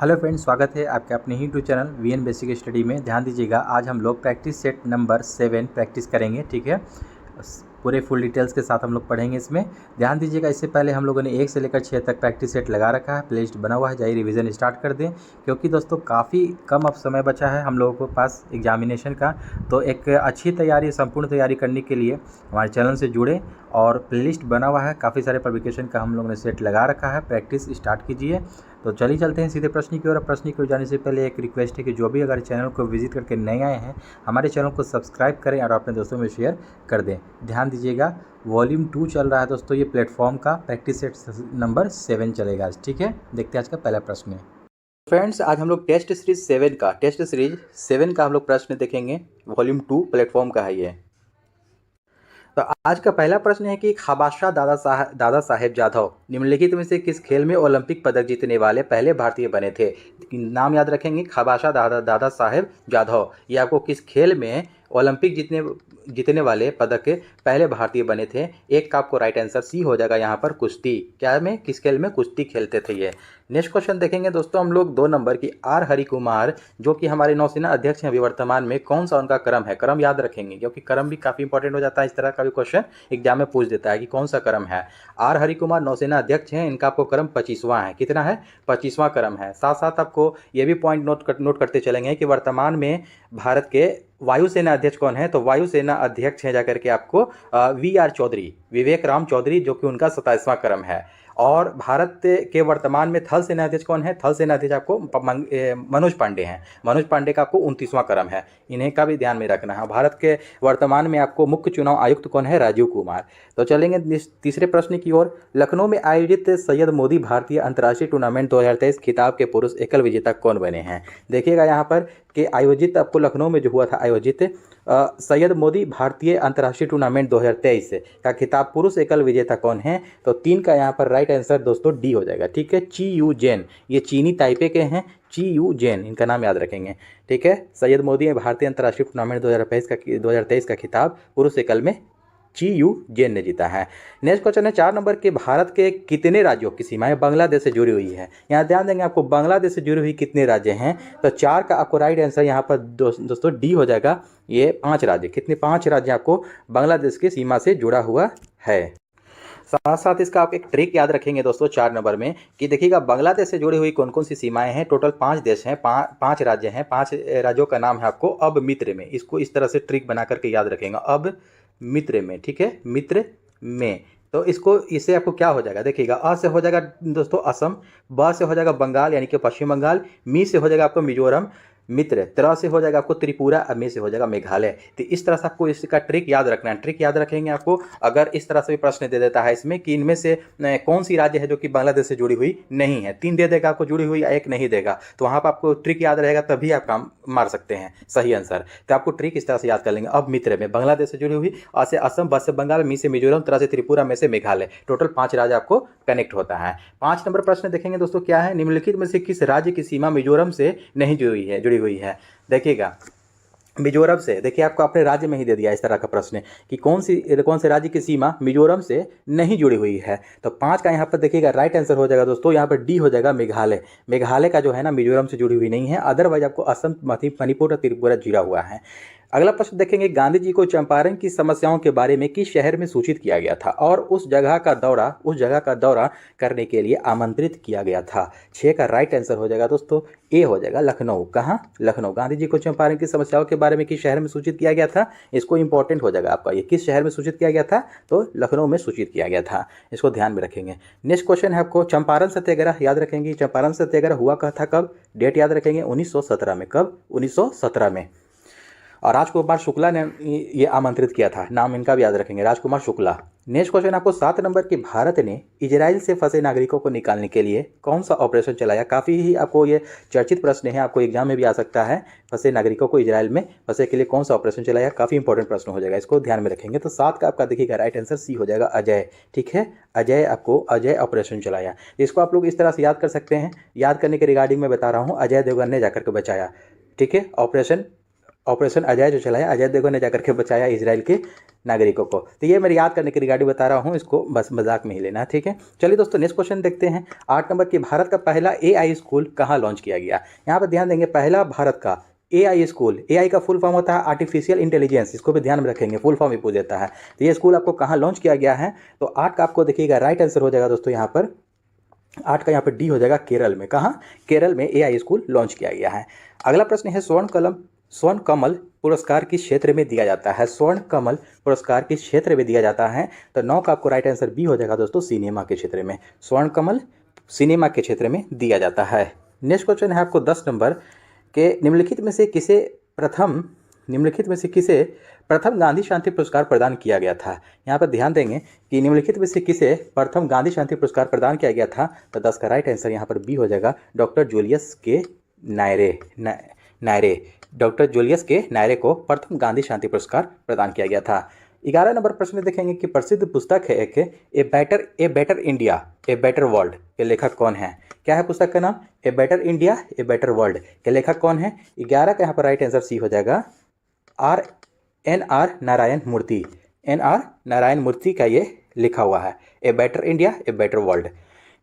Hello friends, स्वागत है आपके अपने ही YouTube channel VN basic study में। ध्यान दीजिएगा, आज हम लोग प्रैक्टिस सेट नंबर 7 प्रैक्टिस करेंगे। ठीक है, पूरे फुल डिटेल्स के साथ हम लोग पढ़ेंगे इसमें। ध्यान दीजिएगा, इससे पहले हम लोगों ने 1 से लेकर 6 तक प्रैक्टिस सेट लगा रखा है, प्लेलिस्ट बना हुआ है। जाइए रिवीजन स्टार्ट कर दें, क्योंकि दोस्तों काफ़ी कम अब समय बचा है हम लोगों के पास एग्जामिनेशन का। तो एक अच्छी तैयारी, संपूर्ण तैयारी करने के लिए हमारे चैनल से जुड़े और प्लेलिस्ट बना हुआ है, काफ़ी सारे पब्लिकेशन का हम लोगों ने सेट लगा रखा है। प्रैक्टिस स्टार्ट कीजिए। तो चलिए चलते हैं सीधे प्रश्न की ओर। प्रश्न की ओर जाने से पहले एक रिक्वेस्ट है कि जो भी अगर चैनल को विजिट करके नए आए हैं, हमारे चैनल को सब्सक्राइब करें और अपने दोस्तों में शेयर कर दें। ध्यान दीजिएगा, वॉल्यूम 2 चल रहा है दोस्तों, ये प्लेटफॉर्म का प्रैक्टिस सेट नंबर 7 चलेगा आज। ठीक है, देखते हैं आज का पहला प्रश्न है। फ्रेंड्स, आज हम लोग टेस्ट सीरीज 7 का हम लोग प्रश्न देखेंगे। वॉल्यूम 2 प्लेटफॉर्म का है ये। तो आज का पहला प्रश्न है कि खबाशा दादा साहेब जाधव निम्नलिखित में से किस खेल में ओलंपिक पदक जीतने वाले पहले भारतीय बने थे। नाम याद रखेंगे, खबाशा दादा साहेब जाधव, ये आपको किस खेल में ओलंपिक जीतने वाले पदक के पहले भारतीय बने थे। एक का आपको राइट आंसर सी हो जाएगा यहाँ पर, कुश्ती। क्या में, किस खेल में, कुश्ती खेलते थे ये। नेक्स्ट क्वेश्चन देखेंगे दोस्तों हम लोग 2 नंबर की। आर हरि कुमार जो कि हमारे नौसेना अध्यक्ष हैं अभी वर्तमान में, कौन सा उनका क्रम है। क्रम याद रखेंगे, क्योंकि क्रम भी काफ़ी इंपॉर्टेंट हो जाता है। इस तरह का भी क्वेश्चन एग्जाम में पूछ देता है कि कौन सा क्रम है। आर हरि कुमार नौसेना अध्यक्ष हैं, इनका आपको क्रम 25वां है। कितना है, 25वां क्रम है। साथ साथ आपको ये भी पॉइंट नोट करते चलेंगे कि वर्तमान में भारत के वायुसेना अध्यक्ष कौन है। तो वायुसेना अध्यक्ष हैं जाकर के आपको वी आर चौधरी, विवेक राम चौधरी, जो कि उनका 27वां क्रम है। और भारत के वर्तमान में थल सेना अध्यक्ष कौन है। थल सेना अध्यक्ष आपको मनोज पांडे हैं। मनोज पांडे का आपको 29वां क्रम है। इन्हें का भी ध्यान में रखना है। भारत के वर्तमान में आपको मुख्य चुनाव आयुक्त कौन है, राजीव कुमार। तो चलेंगे तीसरे प्रश्न की ओर। लखनऊ में आयोजित सैयद मोदी भारतीय अंतर्राष्ट्रीय टूर्नामेंट 2023 खिताब के पुरुष एकल विजेता कौन बने हैं। देखिएगा यहाँ पर कि आयोजित आपको लखनऊ में जो हुआ था आयोजित सैयद मोदी भारतीय अंतर्राष्ट्रीय टूर्नामेंट 2023 का खिताब पुरुष एकल विजेता कौन है। तो 3 का यहाँ पर राइट आंसर दोस्तों डी हो जाएगा। ठीक है, ची यू जैन, ये चीनी ताइपे के हैं। ची यू जैन, इनका नाम याद रखेंगे। ठीक है, सैयद मोदी भारतीय अंतर्राष्ट्रीय टूर्नामेंट 2023 का खिताब पुरुष एकल में ची यू जैन ने जीता है। नेक्स्ट क्वेश्चन है 4 नंबर के। भारत के कितने राज्यों की सीमाएं बांग्लादेश से जुड़ी हुई है। यहाँ ध्यान देंगे आपको, बांग्लादेश से जुड़ी हुई कितने राज्य हैं। तो 4 का आपको राइट आंसर यहाँ पर दोस्तों डी हो जाएगा। ये 5 राज्य, कितने, 5 राज्य आपको बांग्लादेश की सीमा से जुड़ा हुआ है। साथ साथ इसका आप एक ट्रिक याद रखेंगे दोस्तों 4 नंबर में कि देखिएगा बांग्लादेश से जुड़ी हुई कौन कौन सी सीमाएं हैं। टोटल 5 देश हैं, 5 राज्य हैं। 5 राज्यों का नाम है आपको अब मित्र में। इसको इस तरह से ट्रिक बना करके याद रखेंगे, अब मित्र में। ठीक है, मित्र में। तो इससे आपको क्या हो जाएगा, देखिएगा, अ से हो जाएगा दोस्तों असम, ब से हो जाएगा बंगाल यानी कि पश्चिम बंगाल, मी से हो जाएगा आपको मिजोरम मित्र, त्र से हो जाएगा आपको त्रिपुरा, अब में से हो जाएगा मेघालय। तो इस तरह से आपको इसका ट्रिक याद रखना है। ट्रिक याद रखेंगे आपको, अगर इस तरह से भी प्रश्न दे देता है इसमें कि इनमें से कौन सी राज्य है जो कि बांग्लादेश से जुड़ी हुई नहीं है। 3 दे देगा आपको जुड़ी हुई, 1 नहीं देगा। तो वहाँ पर आपको ट्रिक याद रहेगा, तभी आप काम मार सकते हैं सही आंसर। तो आपको ट्रिक इस तरह से याद कर लेंगे, अब मित्र में बांग्लादेश से जुड़ी हुई, अ से असम, ब से बंगाल, मी से मिजोरम, त्र से त्रिपुरा, में से मेघालय। टोटल 5 राज्य आपको कनेक्ट होता है। 5 नंबर प्रश्न देखेंगे दोस्तों, क्या है, निम्नलिखित में से किस राज्य की सीमा मिजोरम से नहीं जुड़ी हुई है। देखिएगा मिजोरम से, देखिए आपको अपने राज्य में ही दे दिया इस तरह का प्रश्न कि कौन से राज्य की सीमा मिजोरम से नहीं जुड़ी हुई है। तो 5 का यहाँ पर देखिएगा राइट आंसर हो जाएगा दोस्तों, यहाँ पर डी हो जाएगा मेघालय। मेघालय का जो है ना मिजोरम से जुड़ी हुई नहीं है, अदरवाइज आपको असम, मणिपुर और त्रिपुरा जुड़ा हुआ है। अगला प्रश्न देखेंगे, गांधी जी को चंपारण की समस्याओं के बारे में किस शहर में सूचित किया गया था और उस जगह का दौरा करने के लिए आमंत्रित किया गया था। 6 का राइट आंसर हो जाएगा दोस्तों, ए हो जाएगा लखनऊ। कहाँ, लखनऊ। गांधी जी को चंपारण की समस्याओं के बारे में किस शहर में सूचित किया गया था, इसको इंपॉर्टेंट हो जाएगा आपका, ये किस शहर में सूचित किया गया था, तो लखनऊ में सूचित किया गया था। इसको ध्यान में रखेंगे। नेक्स्ट क्वेश्चन है आपको, चंपारण सत्याग्रह याद रखेंगे। चंपारण सत्याग्रह हुआ था कब, डेट याद रखेंगे 1917 में। कब, 1917 में। और राजकुमार शुक्ला ने ये आमंत्रित किया था, नाम इनका भी याद रखेंगे, राजकुमार शुक्ला। नेक्स्ट क्वेश्चन आपको 7 नंबर की, भारत ने इजराइल से फंसे नागरिकों को निकालने के लिए कौन सा ऑपरेशन चलाया। काफ़ी ही आपको ये चर्चित प्रश्न है, आपको एग्जाम में भी आ सकता है। फंसे नागरिकों को इजराइल में फंसे के लिए कौन सा ऑपरेशन चलाया, काफ़ी इंपॉर्टेंट प्रश्न हो जाएगा, इसको ध्यान में रखेंगे। तो 7 का आपका देखिएगा राइट आंसर सी हो जाएगा, अजय। ठीक है, अजय, आपको अजय ऑपरेशन चलाया। इसको आप लोग इस तरह से याद कर सकते हैं। याद करने के रिगार्डिंग मैं बता रहा हूँ, अजय देवगन ने जाकर के बचाया। ठीक है, ऑपरेशन ऑपरेशन अजय जो चलाया, अजय देवगन ने जाकर के बचाया इजराइल के नागरिकों को। तो ये मैं याद करने की रिगार्डिंग बता रहा हूँ, इसको बस मजाक में ही लेना, ठीक है। चलिए दोस्तों नेक्स्ट क्वेश्चन देखते हैं। 8 नंबर की, भारत का पहला एआई स्कूल कहाँ लॉन्च किया गया। यहाँ पर ध्यान देंगे, पहला भारत का एआई स्कूल, एआई का फुल फॉर्म होता है आर्टिफिशियल इंटेलिजेंस, इसको भी ध्यान में रखेंगे, फुल फॉर्म ही पूछ देता है। तो ये स्कूल आपको कहाँ लॉन्च किया गया है, तो 8 का आपको देखिएगा राइट आंसर हो जाएगा दोस्तों यहाँ पर, 8 का यहाँ पर डी हो जाएगा, केरल में। कहाँ, केरल में एआई स्कूल लॉन्च किया गया है। अगला प्रश्न है, स्वर्ण कमल पुरस्कार किस क्षेत्र में दिया जाता है। स्वर्ण कमल पुरस्कार किस क्षेत्र में दिया जाता है, तो 9 का आपको राइट आंसर बी हो जाएगा दोस्तों, सिनेमा के क्षेत्र में। स्वर्ण कमल सिनेमा के क्षेत्र में दिया जाता है। नेक्स्ट क्वेश्चन है आपको 10 नंबर के, निम्नलिखित में से किसे प्रथम गांधी शांति पुरस्कार प्रदान किया गया था। यहाँ पर ध्यान देंगे कि निम्नलिखित में से किसे प्रथम गांधी शांति पुरस्कार प्रदान किया गया था, तो 10 का राइट आंसर यहाँ पर बी हो जाएगा, डॉक्टर जूलियस के नायरे। डॉक्टर जूलियस के नायरे को प्रथम गांधी शांति पुरस्कार प्रदान किया गया था। 11 नंबर प्रश्न में देखेंगे कि प्रसिद्ध पुस्तक है एक, a better India a better world के लेखक कौन है। क्या है पुस्तक का नाम, a better India a better world के लेखक कौन है। 11 का यहाँ पर राइट आंसर सी हो जाएगा, एन आर नारायण मूर्ति का ये लिखा हुआ है, a better India a better world.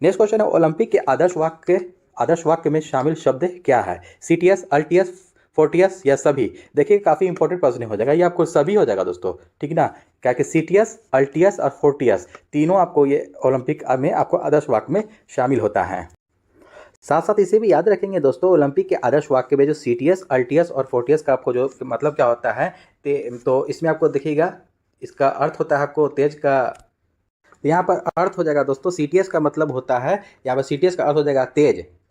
Next question है, ओलंपिक के आदर्श वाक्य में शामिल शब्द क्या है। सीटीएस, अल्टीएस, फोर्टियस या सभी। देखिए काफ़ी इंपॉर्टेंट प्रश्न हो जाएगा, ये आपको सभी हो जाएगा दोस्तों, ठीक ना। क्या कि सीटीएस, अल्टीएस और फोर्टियस तीनों आपको ये ओलंपिक में आपको आदर्श वाक्य में शामिल होता है। साथ साथ इसे भी याद रखेंगे दोस्तों, ओलंपिक के आदर्श वाक्य में जो सीटीएस, अल्टीएस और फोर्टियस का आपको जो मतलब क्या होता है, तो इसमें आपको देखिएगा इसका अर्थ होता है आपको तेज का, यहाँ पर अर्थ हो जाएगा दोस्तों, सीटीएस का मतलब होता है, यहाँ पर सीटीएस का अर्थ हो जाएगा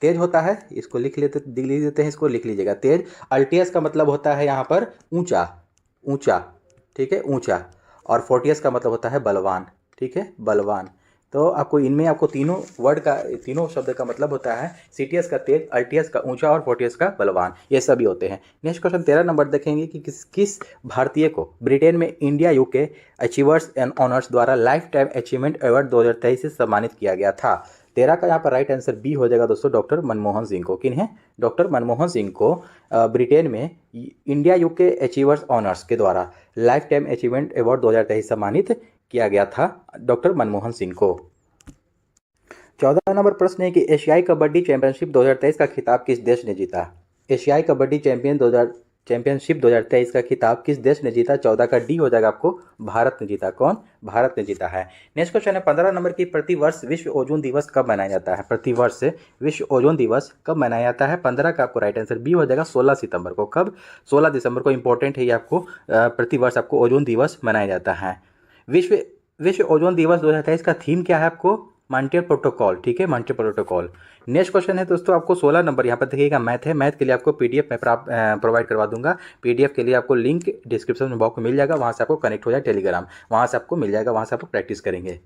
तेज होता है, इसको लिख लेते हैं, इसको लिख लीजिएगा तेज। अल्टीएस का मतलब होता है यहाँ पर ऊंचा, ठीक है, ऊंचा। और फोर्टियस का मतलब होता है बलवान, ठीक है, बलवान। तो आपको इनमें आपको तीनों शब्द का मतलब होता है, सीटीएस का तेज, अल्टीएस का ऊंचा और फोर्टियस का बलवान, ये सभी होते हैं। नेक्स्ट क्वेश्चन 13 नंबर देखेंगे कि किस भारतीय को ब्रिटेन में India UK achievers and honours द्वारा लाइफ टाइम अचीवमेंट अवार्ड 2023 से सम्मानित किया गया था। 13 का यहाँ पर राइट आंसर बी हो जाएगा दोस्तों, डॉक्टर मनमोहन सिंह को। किन है, डॉक्टर मनमोहन सिंह को ब्रिटेन में इंडिया यूके अचीवर्स ऑनर्स के द्वारा लाइफ टाइम अचीवमेंट अवार्ड 2023 सम्मानित किया गया था, डॉक्टर मनमोहन सिंह को। 14 नंबर प्रश्न है कि एशियाई कबड्डी चैंपियनशिप 2023 का खिताब किस देश ने जीता। एशियाई कबड्डी चैंपियनशिप 2023 का खिताब किस देश ने जीता। 14 का डी हो जाएगा आपको, भारत ने जीता। कौन, भारत ने जीता है। नेक्स्ट क्वेश्चन है 15 नंबर की, प्रतिवर्ष विश्व ओजोन दिवस कब मनाया जाता है। प्रतिवर्ष विश्व ओजोन दिवस कब मनाया जाता है। 15 का आपको राइट आंसर बी हो जाएगा, 16 सितंबर को। कब, 16 दिसंबर को। इंपॉर्टेंट है ये आपको, प्रतिवर्ष आपको ओजोन दिवस मनाया जाता है। विश्व ओजोन दिवस 2023 का थीम क्या है आपको, मॉन्ट्रियल प्रोटोकॉल, ठीक है, मॉन्ट्रियल प्रोटोकॉल। नेक्स्ट क्वेश्चन है दोस्तों आपको 16 नंबर, यहाँ पर देखिएगा मैथ है, मैथ के लिए आपको पीडीएफ में प्रोवाइड करवा दूंगा। पीडीएफ के लिए आपको लिंक डिस्क्रिप्शन में बॉक्स में मिल जाएगा, वहाँ से आपको कनेक्ट हो जाए टेलीग्राम, वहाँ से आपको मिल जाएगा, वहाँ से आपको प्रैक्टिस करेंगे।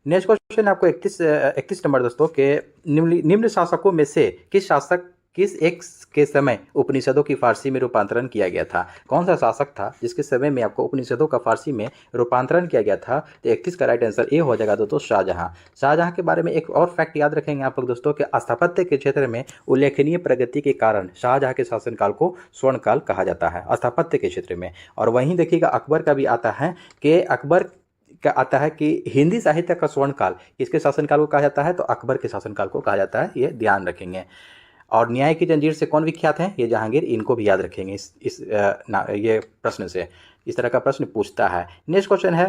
नेक्स्ट क्वेश्चन आपको 31 नंबर दोस्तों के, निम्न शासकों में से किस एक के समय उपनिषदों की फारसी में रूपांतरण किया गया था। कौन सा शासक था जिसके समय में आपको उपनिषदों का फारसी में रूपांतरण किया गया था। तो 31 का राइट आंसर ए हो जाएगा दोस्तों, शाहजहां। शाहजहां के बारे में एक और फैक्ट याद रखेंगे आप लोग दोस्तों कि स्थापत्य के क्षेत्र में उल्लेखनीय प्रगति के कारण शाहजहां के शासनकाल को स्वर्णकाल कहा जाता है, स्थापत्य के क्षेत्र में। और वहीं देखिएगा अकबर का भी आता है कि अकबर का आता है कि हिंदी साहित्य का स्वर्णकाल किसके शासनकाल को कहा जाता है, तो अकबर के शासनकाल को कहा जाता है, ये ध्यान रखेंगे। और न्याय की जंजीर से कौन विख्यात है, ये जहांगीर, इनको भी याद रखेंगे ये प्रश्न से, इस तरह का प्रश्न पूछता है। नेक्स्ट क्वेश्चन है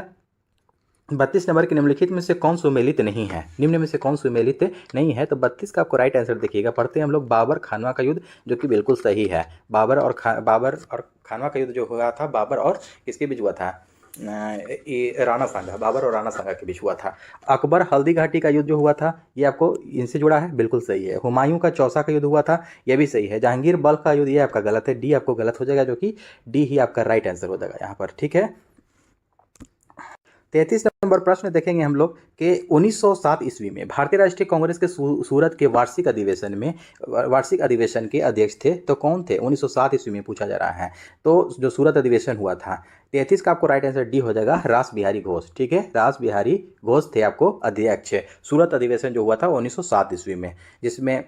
32 नंबर के, निम्नलिखित में से कौन सुमेलित नहीं है। निम्न में से कौन सुमेलित नहीं है, तो 32 का आपको राइट आंसर देखिएगा। पढ़ते हैं हम लोग बाबर खानवा का युद्ध, जो कि बिल्कुल सही है। बाबर और खानवा का युद्ध जो हुआ था, बाबर और किसके बीच हुआ था, राणा सांगा, बाबर और राणा सांगा के बीच हुआ था। अकबर हल्दी घाटी का युद्ध जो हुआ था, ये आपको इनसे जुड़ा है, बिल्कुल सही है। हुमायूं का चौसा का युद्ध हुआ था, ये भी सही है। जहांगीर बल्ख का युद्ध, ये आपका गलत है, डी आपको गलत हो जाएगा, जो कि डी ही आपका राइट आंसर हो जाएगा यहाँ पर, ठीक है। 33 नंबर प्रश्न देखेंगे हम लोग कि 1907 ईस्वी में भारतीय राष्ट्रीय कांग्रेस के सूरत के वार्षिक अधिवेशन के अध्यक्ष थे, तो कौन थे। 1907 ईस्वी में पूछा जा रहा है, तो जो सूरत अधिवेशन हुआ था। 33 का आपको राइट आंसर डी हो जाएगा, रास बिहारी घोष, ठीक है, रास बिहारी घोष थे आपको अध्यक्ष। सूरत अधिवेशन जो हुआ था 1907 ईस्वी में, जिसमें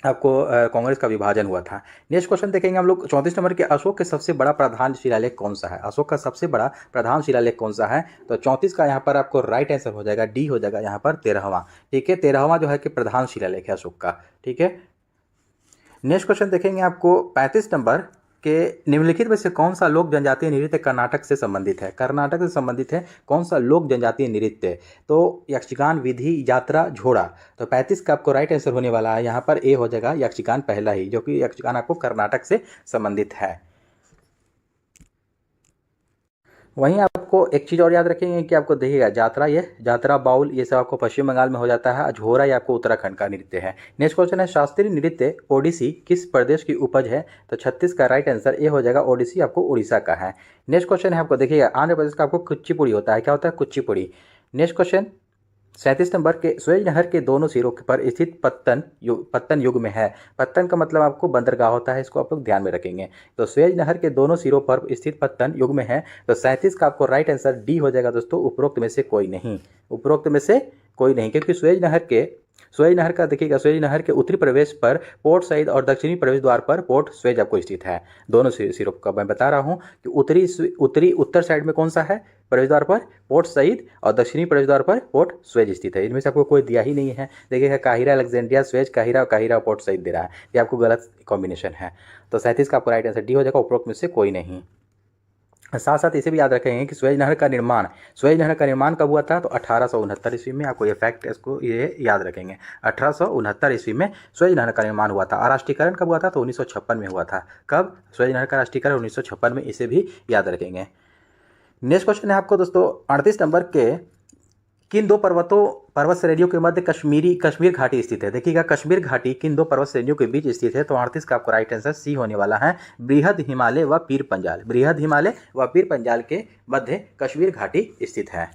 आपको कांग्रेस का विभाजन हुआ था। नेक्स्ट क्वेश्चन देखेंगे हम लोग 34 नंबर के, अशोक के सबसे बड़ा प्रधान शिलालेख कौन सा है? अशोक का सबसे बड़ा प्रधान शिलालेख कौन सा है? तो 34 का यहाँ पर आपको राइट आंसर हो जाएगा, डी हो जाएगा यहाँ पर 13वां। ठीक है, 13वां जो है कि प्रधान शिलालेख है अशोक का। ठीक है, नेक्स्ट क्वेश्चन देखेंगे आपको 35 नंबर के, निम्नलिखित में से कौन सा लोक जनजातीय नृत्य कर्नाटक से संबंधित है? कर्नाटक से संबंधित है कौन सा लोक जनजातीय नृत्य? तो यक्षगान, विधि, यात्रा, झोड़ा। तो 35 का आपको राइट आंसर होने वाला है यहाँ पर ए हो जाएगा यक्षगान पहला ही, जो कि यक्षगान आपको कर्नाटक से संबंधित है। वहीं आपको एक चीज़ और याद रखेंगे कि आपको देखिएगा यात्रा, ये यात्रा, बाउल, ये सब आपको पश्चिम बंगाल में हो जाता है। झोरा ये आपको उत्तराखंड का नृत्य है। नेक्स्ट क्वेश्चन है, शास्त्रीय नृत्य ओडिसी किस प्रदेश की उपज है? तो 36 का राइट आंसर ए हो जाएगा, ओडिसी आपको उड़ीसा का है। नेक्स्ट क्वेश्चन है आपको देखिएगा, आंध्र प्रदेश का आपको कुचिपुड़ी होता है। क्या होता है? कुचिपुड़ी। नेक्स्ट क्वेश्चन 37 नंबर के, स्वेज नहर के दोनों सिरों पर स्थित पत्तन युग में है। पत्तन का मतलब आपको बंदरगाह होता है, इसको आप लोग ध्यान में रखेंगे। तो स्वेज नहर के दोनों सिरों पर स्थित पत्तन युग में है। तो 37 का आपको राइट आंसर डी हो जाएगा दोस्तों, उपरोक्त में से कोई नहीं। उपरोक्त में से कोई नहीं, क्योंकि स्वेज नहर का देखिएगा, स्वेज नहर के उत्तरी प्रवेश पर पोर्ट सईद और दक्षिणी प्रवेश द्वार पर पोर्ट स्वेज आपको स्थित है। दोनों सिरों का मैं बता रहा हूँ कि उत्तर साइड में कौन सा है प्रवेश द्वार पर? पोर्ट सईद, और दक्षिणी प्रवेश द्वार पर पोर्ट स्वेज स्थित है। इनमें से आपको कोई दिया ही नहीं है। देखिएगा, काहिरा, अलेक्जेंड्रिया, स्वेज, काहिरा, काहिरा, पोर्ट सईद दे रहा है। ये आपको गलत कॉम्बिनेशन है। तो 37 का आपको राइट आंसर डी हो जाएगा, उपरोक्त में से कोई नहीं। साथ साथ इसे भी याद रखेंगे कि स्वेज नहर का निर्माण कब हुआ था? तो 1869 ईस्वी में। आपको ये फैक्ट, इसको ये याद रखेंगे, 1869 ईस्वी में स्वेज नहर का निर्माण हुआ था। और राष्ट्रीयकरण कब हुआ था? तो 1956 में हुआ था। कब? स्वेज नहर का राष्ट्रीयकरण 1956 में, इसे भी याद रखेंगे। नेक्स्ट क्वेश्चन है आपको दोस्तों 38 नंबर के, किन दो पर्वत श्रेणियों के मध्य कश्मीर घाटी स्थित है? देखिएगा, कश्मीर घाटी किन दो पर्वत श्रेणियों के बीच स्थित है? तो 38 का आपको राइट आंसर सी होने वाला है, बृहद हिमालय व पीर पंजाल। बृहद हिमालय व पीर पंजाल के मध्य कश्मीर घाटी स्थित है।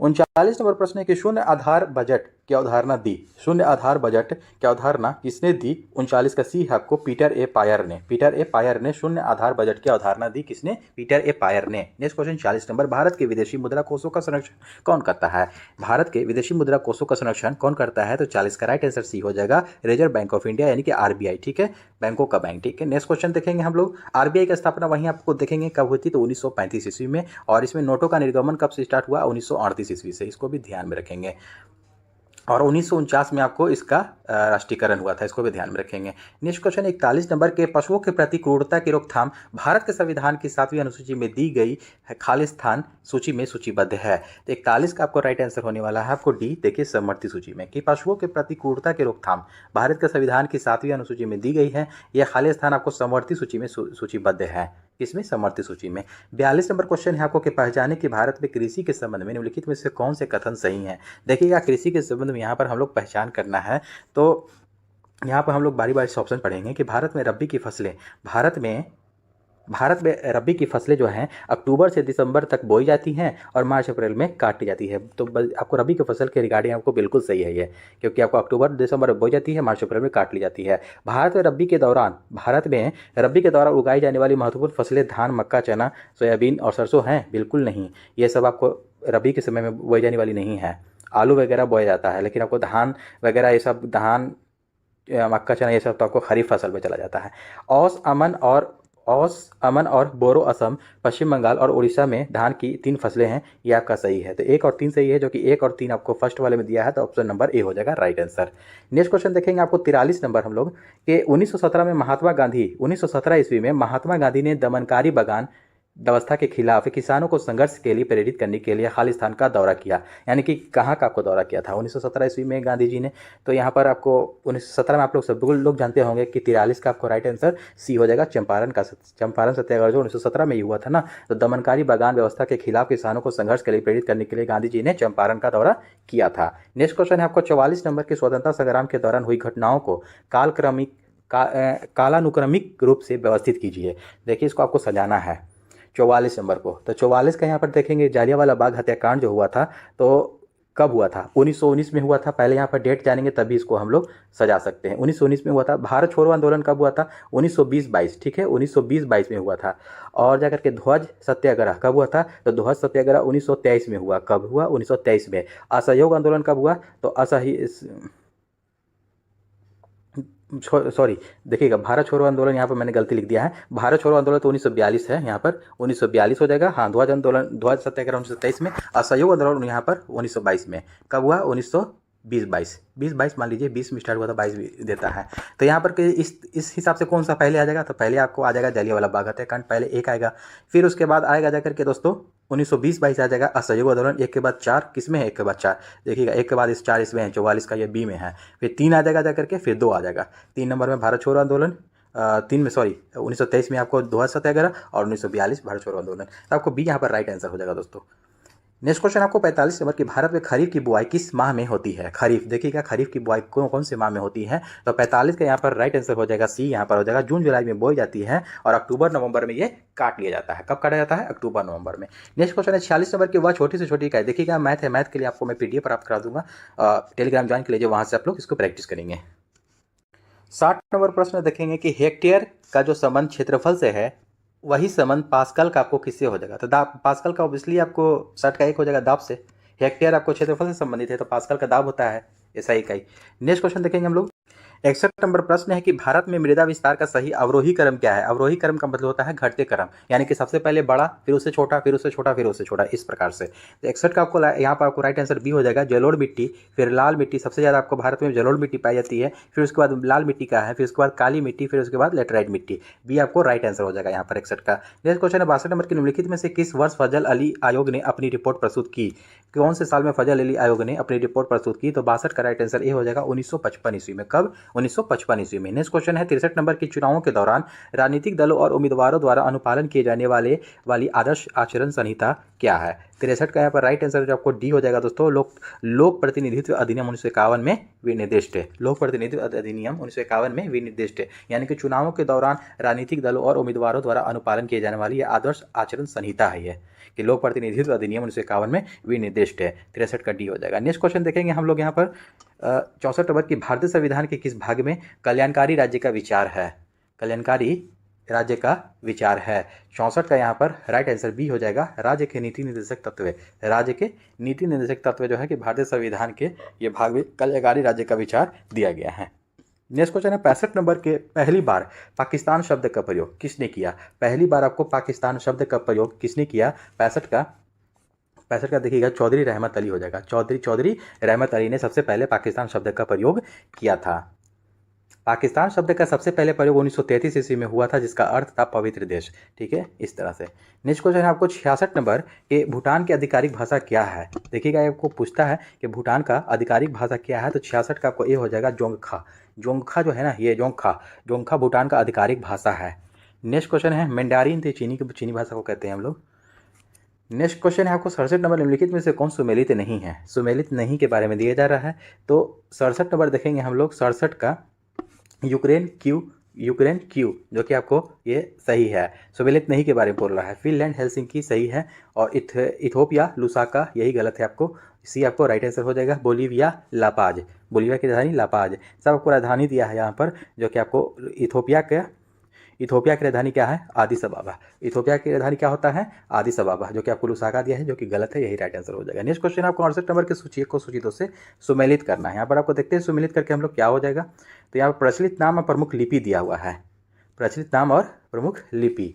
39 नंबर प्रश्न है कि शून्य आधार बजट की अवधारणा दी। शून्य आधार बजट की अवधारणा किसने दी? 39 का सी है आपको, पीटर ए पायर ने शून्य आधार बजट की अवधारणा दी। किसने? पीटर ए पायर ने। नेक्स्ट क्वेश्चन 40 नंबर, भारत के विदेशी मुद्रा कोषों का संरक्षण कौन करता है? भारत के विदेशी मुद्रा कोषों का संरक्षण कौन करता है? तो 40 का राइट आंसर सी हो जाएगा, रिजर्व बैंक ऑफ इंडिया, यानी कि आरबीआई। ठीक है, बैंकों का बैंक। ठीक है, नेक्स्ट क्वेश्चन देखेंगे हम लोग, आरबीआई की स्थापना वहीं आपको देखेंगे कब हुई थी? तो 1935 ईस्वी में। और इसमें नोटों का निर्गमन कब से स्टार्ट हुआ? 1938 ईस्वी से। इसको भी ध्यान में रखेंगे। और 1949 में आपको इसका राष्ट्रीयकरण हुआ था, इसको भी ध्यान में रखेंगे। नेक्स्ट क्वेश्चन 41 नंबर के, पशुओं के प्रति क्रूरता की रोकथाम भारत के संविधान की 7वीं अनुसूची में दी गई खालिस्तान सूची में सूचीबद्ध है। तो 41 का आपको राइट आंसर होने वाला है आपको डी, देखिए समवर्ती सूची में, कि पशुओं के प्रति क्रूरता की रोकथाम भारत के संविधान की 7वीं अनुसूची में दी गई है। यह खालिस्तान आपको समवर्ती सूची में सूचीबद्ध है। किसमें? समवर्ती सूची में। 42 नंबर क्वेश्चन है आपको कि पहचाने कि भारत में कृषि के संबंध में निम्नलिखित में से कौन से कथन सही हैं? देखिएगा, कृषि के संबंध में यहाँ पर हम लोग पहचान करना है। तो यहाँ पर हम लोग बारी बारी से ऑप्शन पढ़ेंगे कि भारत में रबी की फसलें जो हैं अक्टूबर से दिसंबर तक बोई जाती हैं और मार्च अप्रैल में काटी जाती है। तो आपको रबी की फसल के रिगार्डिंग आपको बिल्कुल सही है ये, क्योंकि आपको अक्टूबर दिसंबर में बोई जाती है, मार्च अप्रैल में काट ली जाती है। भारत में रबी के दौरान उगाई जाने वाली महत्वपूर्ण फसलें धान, मक्का, चना, सोयाबीन और सरसों हैं? बिल्कुल नहीं, ये सब आपको रबी के समय में बोई जाने वाली नहीं है। आलू वगैरह बोया जाता है, लेकिन आपको धान वगैरह, ये सब धान, मक्का, चना, ये सब तो आपको खरीफ फसल में चला जाता है। औस, अमन और बोरो असम, पश्चिम बंगाल और उड़ीसा में धान की 3 फसलें हैं। ये आपका सही है। तो 1 और 3 सही है, जो कि 1 और 3 आपको फर्स्ट वाले में दिया है, तो ऑप्शन नंबर ए हो जाएगा राइट आंसर। नेक्स्ट क्वेश्चन देखेंगे आपको 43 नंबर हम लोग कि 1917 ईस्वी में महात्मा गांधी ने दमनकारी बगान व्यवस्था के खिलाफ किसानों को संघर्ष के लिए प्रेरित करने के लिए खालिस्तान का दौरा किया। यानी कि कहाँ का आपको दौरा किया था? 1917 ईस्वी में गांधी जी ने। तो यहाँ पर आपको 1917 में आप लोग सब लोग जानते होंगे कि 43 का आपको राइट आंसर सी हो जाएगा, चंपारण सत्याग्रह जो 1917 में ही हुआ था ना। तो दमनकारी बगान व्यवस्था के खिलाफ किसानों को संघर्ष के लिए प्रेरित करने के लिए गांधी जी ने चंपारण का दौरा किया था। नेक्स्ट क्वेश्चन है आपको 44 नंबर के, स्वतंत्रता संग्राम के दौरान हुई घटनाओं को कालानुक्रमिक रूप से व्यवस्थित कीजिए। देखिए, इसको आपको सजाना है 44 नंबर को। तो 44 का यहाँ पर देखेंगे, जालियांवाला बाग हत्याकांड जो हुआ था, तो कब हुआ था? 1919 में हुआ था। पहले यहाँ पर डेट जानेंगे तभी इसको हम लोग सजा सकते हैं। 1919 में हुआ था। भारत छोड़ो आंदोलन कब हुआ था? 1920-22। ठीक है, 1920-22 में हुआ था। और जाकर के ध्वज सत्याग्रह कब हुआ था? तो ध्वज सत्याग्रह 1923 में हुआ। कब हुआ? 1923 में। असहयोग आंदोलन कब हुआ? तो सॉरी, देखिएगा, भारत छोड़ो आंदोलन यहाँ पर मैंने गलती लिख दिया है। भारत छोड़ो आंदोलन तो 1942 है, यहाँ पर 1942 हो जाएगा। हाँ, ध्वज आंदोलन, ध्वज सत्याग्रह 1923 में। असहयोग आंदोलन यहाँ पर 1922 में। कब हुआ? 1920-22 मान लीजिए, 20 में स्टार्ट हुआ था, 22 भी देता है। तो यहाँ पर इस हिसाब से कौन सा पहले आ जाएगा? तो पहले आपको आ जाएगा जलियांवाला बाग हत्याकांड, पहले एक आएगा। फिर उसके बाद आएगा जाकर के दोस्तों 1920-22 आ जाएगा असहयोग आंदोलन। एक के बाद चार, किस में है? एक के बाद चार, देखिएगा, एक के बाद इस चार इसमें है, 44 का ये बी में है। फिर 3 आ जाएगा जाकर के, फिर 2 आ जाएगा। 3 नंबर में भारत छोड़ो आंदोलन, 3 में सॉरी 1923 में आपको ध्वज सत्याग्रह, और 1942 भारत छोड़ो आंदोलन। तो आपको बी यहाँ पर राइट आंसर हो जाएगा दोस्तों। नेक्स्ट क्वेश्चन आपको 45 नंबर की, भारत में खरीफ की बुआई किस माह में होती है? खरीफ, देखिएगा, खरीफ की बुआई कौन कौन से माह में होती है? तो 45 का यहाँ पर राइट आंसर हो जाएगा सी, यहाँ पर हो जाएगा जून जुलाई में बोई जाती है, और अक्टूबर नवंबर में ये काट लिया जाता है। कब काटा जाता है? अक्टूबर नवंबर में। नेक्स्ट क्वेश्चन है 46 नंबर की, वह छोटी से छोटी इकाई, देखिएगा मैथ है, मैथ के लिए आपको मैं PDF प्राप्त करा दूंगा, टेलीग्राम ज्वाइन के लिए, वहाँ से आप लोग इसको प्रैक्टिस करेंगे। 60 नंबर प्रश्न देखेंगे कि हेक्टेयर का जो संबंध क्षेत्रफल से है, वही संबंध पास्कल का आपको किससे हो जाएगा? तो दाब, पास्कल का ऑब्वियसली आपको 60 का 1 हो जाएगा दाब से। हेक्टेयर आपको क्षेत्रफल से संबंधित है, तो पास्कल का दाब होता है ऐसा इकाई। नेक्स्ट क्वेश्चन देखेंगे हम लोग। 61 नंबर प्रश्न है कि भारत में मृदा विस्तार का सही अवरोही क्रम क्या है? अवरोही क्रम का मतलब होता है घटते क्रम, यानी कि सबसे पहले बड़ा, फिर उससे छोटा, फिर उससे छोटा, फिर उससे छोटा, इस प्रकार से। तो 61 का आपको यहाँ पर आपको राइट आंसर बी हो जाएगा, जलोढ़ मिट्टी, फिर लाल मिट्टी। सबसे ज़्यादा आपको भारत में जलोढ़ मिट्टी पाई जाती है, फिर उसके बाद लाल मिट्टी का है, फिर उसके बाद काली मिट्टी, फिर उसके बाद लेटराइट मिट्टी। बी आपको राइट आंसर हो जाएगा यहाँ पर 61 का। नेक्स्ट क्वेश्चन है 62 नंबर की, निम्नलिखित में से किस वर्ष फजल अली आयोग ने अपनी रिपोर्ट प्रस्तुत की? कौन से साल में फजल अली आयोग ने अपनी रिपोर्ट प्रस्तुत की? तो 62 का राइट आंसर ए हो जाएगा 1955 ईस्वी में। कब? 1955 ईस्वी में। नेक्स्ट क्वेश्चन है 63 नंबर की, चुनावों के दौरान राजनीतिक दलों और उम्मीदवारों द्वारा अनुपालन किए जाने वाली आदर्श आचरण संहिता क्या है? 63 का यहाँ पर राइट आंसर जो आपको डी हो जाएगा दोस्तों, लोक प्रतिनिधित्व अधिनियम 1951 में विनिर्दिष्ट है। लोक प्रतिनिधित्व अधिनियम 1951 में विनिर्दिष्ट है, यानी कि चुनावों के दौरान राजनीतिक दलों और उम्मीदवारों द्वारा अनुपालन किए जाने वाली आदर्श आचरण संहिता है ये, कि लोक प्रतिनिधित्व अधिनियम 1951 में विनिर्दिष्ट है। 63 का डी हो जाएगा। नेक्स्ट क्वेश्चन देखेंगे हम लोग यहाँ पर 64 नंबर की, भारतीय संविधान के किस भाग में कल्याणकारी राज्य का विचार है? कल्याणकारी राज्य का विचार है। 64 का यहाँ पर राइट आंसर बी हो जाएगा, राज्य के नीति निर्देशक तत्व। राज्य के नीति निर्देशक तत्व जो है कि भारतीय संविधान के ये भाग में कल्याणकारी राज्य का विचार दिया गया है। नेक्स्ट क्वेश्चन है 65 नंबर के, पहली बार पाकिस्तान शब्द का प्रयोग किसने किया? पहली बार आपको पाकिस्तान शब्द का प्रयोग किसने किया? 65 का देखिएगा चौधरी रहमत अली हो जाएगा। चौधरी रहमत अली ने सबसे पहले पाकिस्तान शब्द का प्रयोग किया था। पाकिस्तान शब्द का सबसे पहले प्रयोग 1933 ईस्वी में हुआ था, जिसका अर्थ था पवित्र देश। ठीक है, इस तरह से। नेक्स्ट क्वेश्चन है आपको 66 नंबर के, भूटान की आधिकारिक भाषा क्या है? देखिएगा, आपको पूछता है कि भूटान का आधिकारिक भाषा क्या है, तो 66 का आपको ये हो जाएगा जोंगखा। जोंगखा जो है ना, ये जोंगखा भूटान का आधिकारिक भाषा है। नेक्स्ट क्वेश्चन है मैंडारिन, तो चीनी भाषा को कहते हैं हम लोग। नेक्स्ट क्वेश्चन है आपको 67 नंबर, निम्नलिखित में से कौन सुमेलित नहीं है? सुमेलित नहीं के बारे में दिया जा रहा है, तो 67 नंबर देखेंगे हम लोग। 67 का यूक्रेन क्यू जो कि आपको ये सही है, सुमेलित नहीं के बारे में बोल रहा है। फिनलैंड हेलसिंकी सही है, और इथोपिया लुसाका यही गलत है। आपको सी आपको राइट आंसर हो जाएगा। बोलीविया की राजधानी लापाज, सब आपको राजधानी दिया है यहाँ पर, जो कि आपको इथोपिया की राजधानी क्या है? आदिस अबाबा। इथोपिया की राजधानी क्या होता है? आदिस अबाबा, जो कि आपको लुसाका दिया है, जो कि गलत है, यही राइट आंसर हो जाएगा। नेक्स्ट क्वेश्चन आपको 68 नंबर की, सूची को सूची 2 से सुमेलित करना है। यहाँ पर आपको देखते हैं सुमेलित करके हम लोग क्या हो जाएगा। तो यहाँ पर प्रचलित नाम और प्रमुख लिपि दिया हुआ है, प्रचलित नाम और प्रमुख लिपि।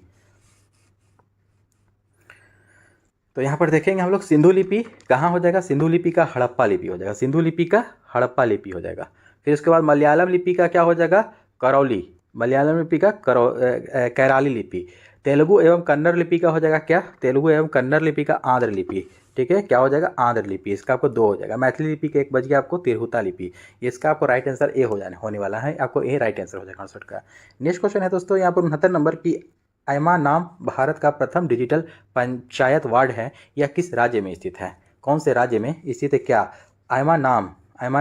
तो यहाँ पर देखेंगे हम लोग सिंधु लिपि कहाँ हो जाएगा? सिंधु लिपि का हड़प्पा लिपि हो जाएगा। सिंधु लिपि का हड़प्पा लिपि हो जाएगा। फिर उसके बाद मलयालम लिपि का क्या हो जाएगा? करौली। मलयालम लिपि का कैराली लिपि। तेलुगु एवं कन्नड़ लिपि का हो जाएगा क्या? तेलुगु एवं कन्नड़ लिपि का आंध्र लिपि। ठीक है, क्या हो जाएगा? आंध्र लिपि। इसका आपको 2 हो जाएगा। मैथिली लिपि का 1 बज गया आपको, तिरहुता लिपि। इसका आपको राइट आंसर ए होने वाला है, आपको ए राइट आंसर हो जाएगा 68 का। नेक्स्ट क्वेश्चन है दोस्तों यहाँ पर 69 नंबर की, ऐमा नाम भारत का प्रथम डिजिटल पंचायत वार्ड है, यह किस राज्य में स्थित है? कौन से राज्य में स्थित है? क्या ऐमा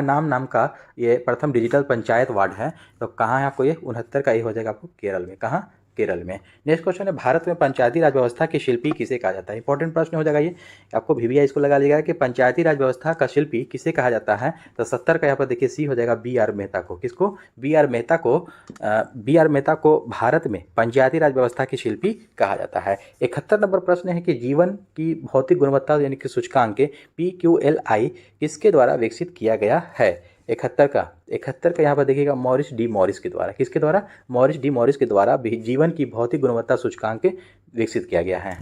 नाम का ये प्रथम डिजिटल पंचायत वार्ड है, तो कहाँ है आपको ये? 69 का ये हो जाएगा आपको केरल में। कहाँ? केरल में। नेक्स्ट क्वेश्चन है भारत में पंचायती राज व्यवस्था के शिल्पी किसे कहा जाता है? इंपॉर्टेंट प्रश्न हो जाएगा ये, आपको VVI इसको लगा लीजिएगा कि पंचायती राज व्यवस्था का शिल्पी किसे कहा जाता है। तो 70 का यहाँ पर देखिए सी हो जाएगा, BR मेहता को। किसको? BR मेहता को भारत में पंचायती राज व्यवस्था की शिल्पी कहा जाता है। 71 नंबर प्रश्न है कि जीवन की भौतिक गुणवत्ता यानी कि सूचकांक PQLI किसके द्वारा विकसित किया गया है? 71 का यहाँ पर देखिएगा मॉरिस डी मॉरिस के द्वारा, किसके द्वारा? मॉरिस डी मॉरिस के द्वारा जीवन की भौतिक गुणवत्ता सूचकांक विकसित किया गया है।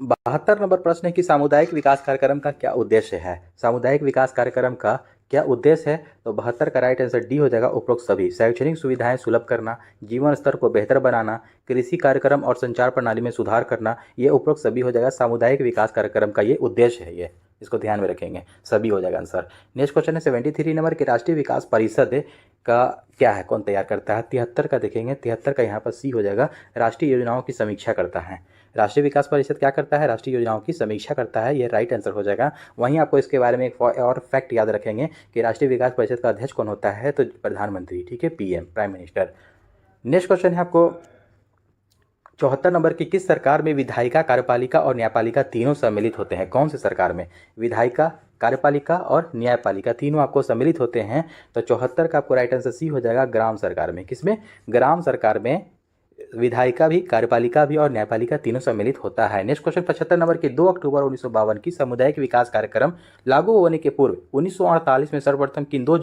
72 नंबर प्रश्न है कि सामुदायिक विकास कार्यक्रम का क्या उद्देश्य है? सामुदायिक विकास कार्यक्रम का क्या उद्देश्य है? तो 72 का राइट आंसर डी हो जाएगा, उपरोक्त सभी। शैक्षणिक सुविधाएं सुलभ करना, जीवन स्तर को बेहतर बनाना, कृषि कार्यक्रम और संचार प्रणाली में सुधार करना, ये उपरोक्त सभी हो जाएगा। सामुदायिक विकास कार्यक्रम का ये उद्देश्य है, ये इसको ध्यान में रखेंगे, सभी हो जाएगा आंसर। नेक्स्ट क्वेश्चन है 73 नंबर की राष्ट्रीय विकास परिषद का क्या है, कौन तैयार करता है? 73 का देखेंगे, 73 का यहाँ पर सी हो जाएगा, राष्ट्रीय योजनाओं की समीक्षा करता है। राष्ट्रीय विकास परिषद क्या करता है? राष्ट्रीय योजनाओं की समीक्षा करता है, ये राइट आंसर हो जाएगा। वहीं आपको इसके बारे में एक और फैक्ट याद रखेंगे कि राष्ट्रीय विकास परिषद का अध्यक्ष कौन होता है? तो प्रधानमंत्री, ठीक है, PM, prime minister. Next question है आपको 74 नंबर की, किस सरकार में विधायिका, कार्यपालिका और न्यायपालिका तीनों सम्मिलित होते हैं? कौन सी सरकार में विधायिका, कार्यपालिका और न्यायपालिका तीनों आपको सम्मिलित होते हैं? तो 74 का आपको राइट आंसर सी हो जाएगा, ग्राम सरकार में। किसमें? ग्राम सरकार में विधायिका भी, कार्यपालिका भी और न्यायपालिका तीनों सम्मिलित होता है। नेक्स्ट क्वेश्चन 75 नंबर के 2 अक्टूबर 1952 की सामुदायिक विकास कार्यक्रम लागू होने के पूर्व 1948 में सर्वप्रथम किन दो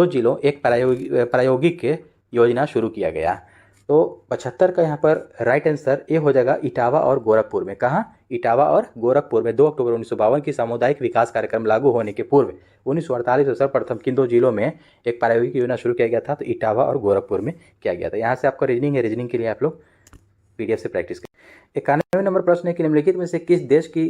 जिलों एक प्रायोगिक योजना शुरू किया गया? तो 75 का यहाँ पर राइट आंसर ए हो जाएगा, इटावा और गोरखपुर में। कहाँ? इटावा और गोरखपुर में 2 अक्टूबर 1952 की सामुदायिक विकास कार्यक्रम लागू होने के पूर्व 1948 में सर्वप्रथम किन दो जिलों में एक प्रायोगिक योजना शुरू किया गया था? तो इटावा और गोरखपुर में किया गया था। यहाँ से आपका रीजनिंग है, रीजनिंग के लिए आप लोग PDF से प्रैक्टिस करें। 91 नंबर प्रश्न है कि निम्नलिखित में से किस देश की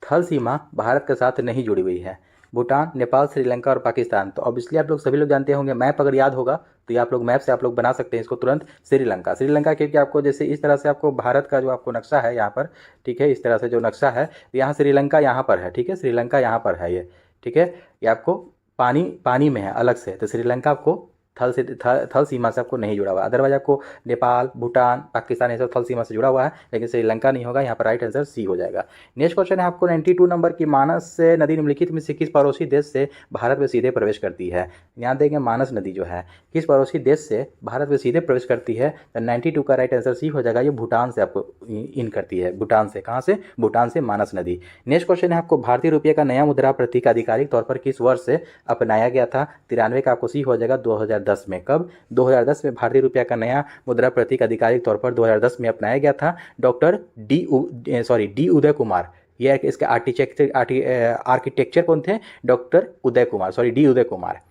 थल सीमा भारत के साथ नहीं जुड़ी हुई है? भूटान, नेपाल, श्रीलंका और पाकिस्तान। तो ऑब्वियसली आप लोग सभी लोग जानते होंगे, मैप अगर याद होगा तो ये आप लोग मैप से आप लोग बना सकते हैं इसको तुरंत। श्रीलंका, क्योंकि आपको जैसे इस तरह से आपको भारत का जो आपको नक्शा है यहाँ पर, ठीक है, इस तरह से जो नक्शा है, यहाँ श्रीलंका यहाँ पर है, ठीक है, श्रीलंका यहाँ पर है ये, ठीक है, ये आपको पानी में है अलग से, तो श्रीलंका आपको थल सीमा से आपको नहीं जुड़ा हुआ। अदरवाइज आपको नेपाल, भूटान, पाकिस्तान ये सब थल सीमा से जुड़ा हुआ है, लेकिन श्रीलंका नहीं होगा। यहाँ पर राइट आंसर सी हो जाएगा। नेक्स्ट क्वेश्चन है आपको 92 नंबर की, मानस नदी निम्नलिखित में से किस पड़ोसी देश से भारत में सीधे प्रवेश करती है? यहाँ देखेंगे मानस नदी जो है किस पड़ोसी देश से भारत में सीधे प्रवेश करती है? तो 92 का राइट आंसर सी हो जाएगा, ये भूटान से आपको इन करती है। भूटान से, कहाँ से? भूटान से मानस नदी। नेक्स्ट क्वेश्चन है आपको, भारतीय रुपये का नया मुद्रा प्रतीक आधिकारिक तौर पर किस वर्ष से अपनाया गया था? 93 का आपको सी हो जाएगा, 2010 में। कब? 2010 में भारतीय रुपया का नया मुद्रा प्रतीक आधिकारिक तौर पर 2010 में अपनाया गया था। डॉक्टर डी उदय कुमार, यह इसके आर्किटेक्चर कौन थे? Doctor Uday Kumar, D Uday Kumar.